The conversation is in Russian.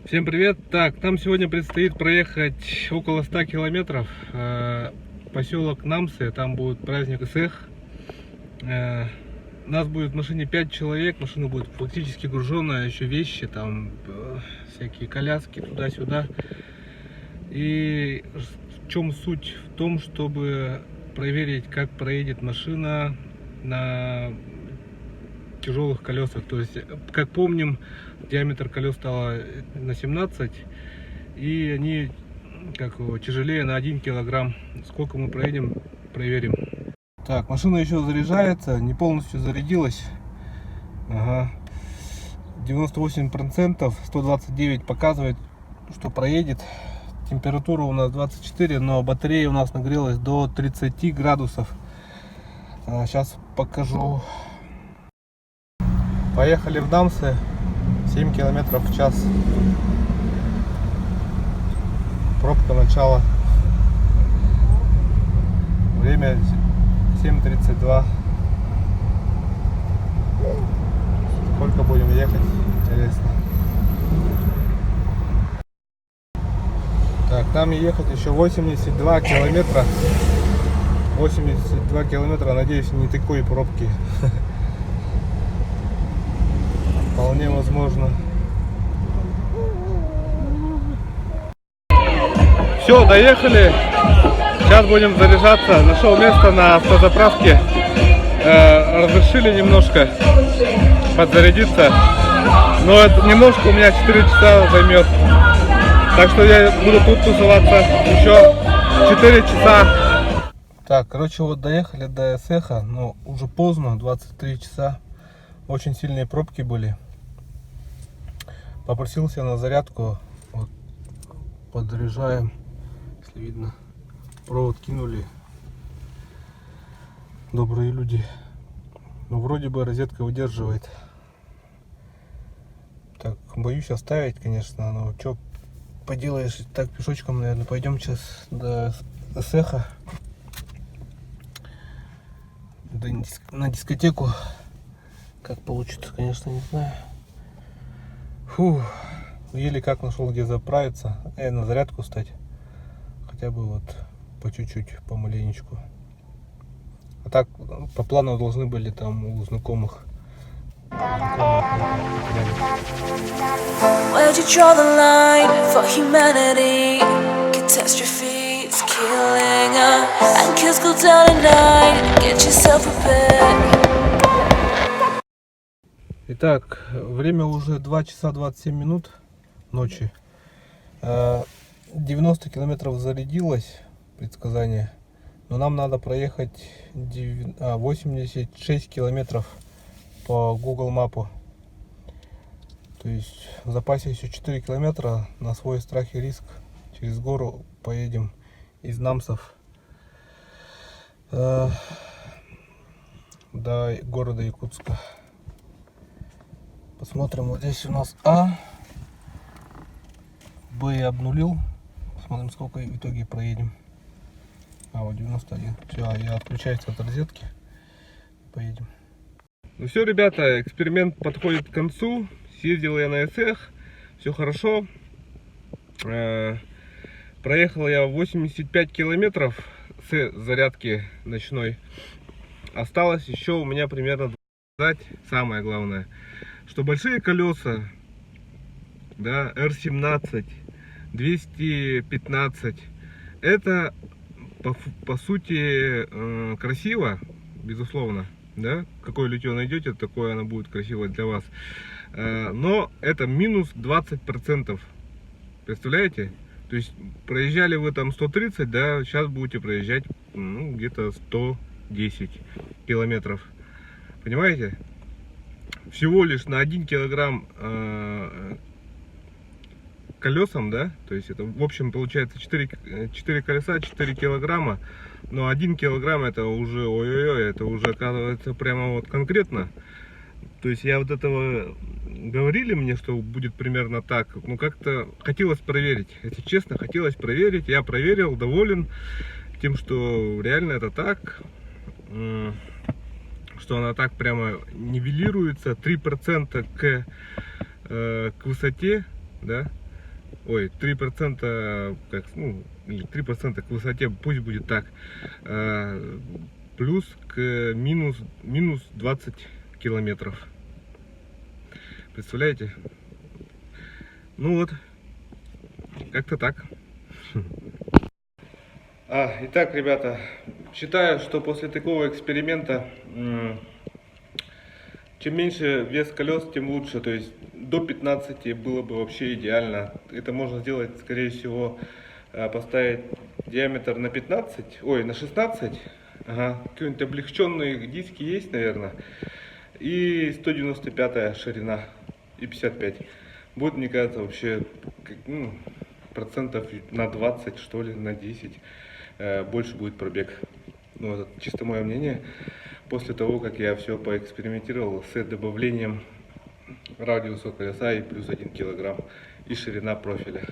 Всем привет! Так, нам сегодня предстоит проехать около 100 километров, поселок Намсы, там будет праздник СЭХ. Нас будет в машине 5 человек, машина будет фактически груженная, еще вещи, там всякие коляски туда-сюда. И в чем суть? В том, чтобы проверить, как проедет машина на тяжелых колесах. То есть, как помним, диаметр колес стало на 17, и они тяжелее на 1 килограмм. Сколько мы проедем, проверим. Так, машина еще заряжается, не полностью зарядилась. Ага. 98%, 129 показывает, что проедет. Температура у нас 24, но батарея у нас нагрелась до 30 градусов. Сейчас покажу. Поехали в Намсы, 7 километров в час. Пробка начала. Время 7:32. Сколько будем ехать? Интересно. Так, нам ехать еще 82 километра. 82 километра, надеюсь, не такой пробки. Вполне возможно. Все, доехали. Сейчас будем заряжаться. Нашел место на автозаправке. Разрешили немножко подзарядиться. Но это немножко у меня 4 часа займет. Так что я буду тут тусоваться еще 4 часа. Так, короче, вот доехали до СЭХа. Но уже поздно, 23 часа. Очень сильные пробки были. Попросился на зарядку. Вот, подзаряжаем. Если видно, провод кинули. Добрые люди. Но вроде бы розетка выдерживает. Так, боюсь оставить, конечно. Но что поделаешь, так пешочком, наверное, пойдем сейчас до СЭХа. На дискотеку. Как получится, конечно, не знаю. Фу, еле как нашел, где заправиться, на зарядку стать. Хотя бы вот по чуть-чуть, помаленечку. А так, по плану должны были там у знакомых. Where'd you draw the line for humanity? Catastrophe is killing us. And kills go down at night. Get yourself prepared. Итак, время уже 2 часа 27 минут ночи. 90 километров зарядилось, предсказание. Но нам надо проехать 86 километров по Google Мапу. То есть в запасе еще 4 километра. На свой страх и риск через гору поедем из Намсов до города Якутска. Посмотрим, вот здесь у нас Б я обнулил. Посмотрим, сколько в итоге проедем. Вот 91. Все, я отключаюсь от розетки. Поедем. Ну все, ребята, эксперимент подходит к концу. Съездил я на СЭХ. Все хорошо. Проехал я 85 километров с зарядки ночной. Осталось еще у меня примерно 20. Самое главное, что большие колеса, да, R17, 215, это по сути красиво, безусловно, да, какое литье найдете, такое оно будет красиво для вас, но это минус 20%, представляете? То есть проезжали вы там 130, да, сейчас будете проезжать где-то 110 километров, понимаете? Всего лишь на 1 килограмм колесам, да, то есть это в общем получается 4 колеса, 4 килограмма, но 1 килограмм это уже, ой-ой-ой, это уже оказывается прямо вот конкретно. То есть я вот этого говорили мне, что будет примерно так, ну как-то хотелось проверить, если честно, хотелось проверить, я проверил, доволен тем, что реально это так. Что она так прямо нивелируется, 3% к высоте, да, ой, 3%, как, ну, или 3% к высоте, пусть будет так, плюс к минус 20 километров. Представляете? Ну вот, как-то так. Итак, ребята, считаю, что после такого эксперимента, чем меньше вес колес, тем лучше. То есть до 15 было бы вообще идеально. Это можно сделать, скорее всего, поставить диаметр на 15, ой, на 16. Ага, какие-нибудь облегченные диски есть, наверное. И 195 ширина и 55. Будет, мне кажется, вообще ну, процентов на 20, что ли, на 10 больше будет пробег. Ну, это чисто мое мнение. После того, как я все поэкспериментировал с добавлением радиуса колеса и плюс 1 килограмм и ширина профиля.